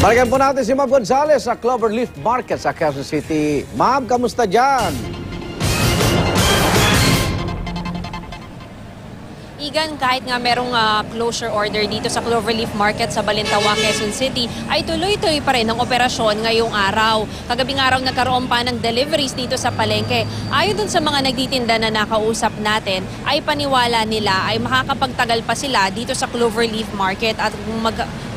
Balikan po natin si Ma'am Gonzales sa Cloverleaf Market sa Quezon City. Ma'am, kamusta dyan? Igan, kahit nga merong closure order dito sa Cloverleaf Market sa Balintawak, Quezon City, ay tuloy-tuloy pa rin ang operasyon ngayong araw. Kagabing araw nagkaroon pa ng deliveries dito sa palengke. Ayon dun sa mga nagtitinda na nakausap natin, ay paniwala nila ay makakapagtagal pa sila dito sa Cloverleaf Market at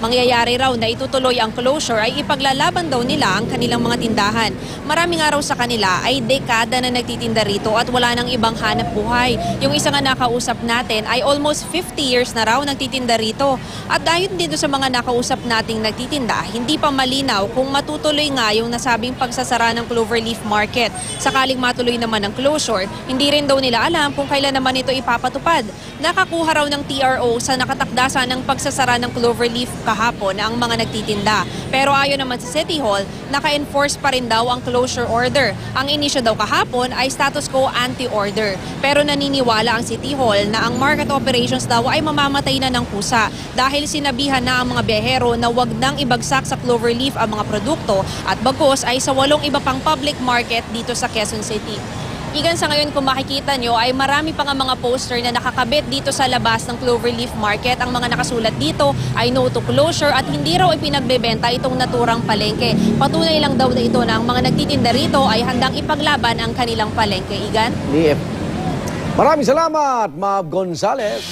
mangyayari raw na itutuloy ang closure ay ipaglalaban daw nila ang kanilang mga tindahan. Maraming araw sa kanila ay dekada na nagtitinda rito at wala nang ibang hanap buhay. Yung isa nga nakausap natin ay almost 50 years na raw nagtitinda rito. At dahil dito sa mga nakausap nating nagtitinda, hindi pa malinaw kung matutuloy nga yung nasabing pagsasara ng Cloverleaf Market. Sakaling matuloy naman ang closure, hindi rin daw nila alam kung kailan naman ito ipapatupad. Nakakuha raw ng TRO sa nakatakdasa ng pagsasara ng Cloverleaf kahapon ang mga nagtitinda. Pero ayon naman sa City Hall, naka-enforce pa rin daw ang closure order. Ang inisyo daw kahapon ay status quo anti-order. Pero naniniwala ang City Hall na ang market operations daw ay mamamatay na ng kusa dahil sinabihan na ang mga biyahero na wag nang ibagsak sa Cloverleaf ang mga produkto at bagkus ay sa 8 iba pang public market dito sa Quezon City. Igan, sa ngayon kung makikita nyo ay marami pa nga mga poster na nakakabit dito sa labas ng Cloverleaf Market. Ang mga nakasulat dito ay no to closure at hindi raw ipinagbebenta itong naturang palengke. Patunay lang daw na ito na ang mga nagtitinda rito ay handang ipaglaban ang kanilang palengke. Igan? Maraming salamat, Ma'am Gonzales.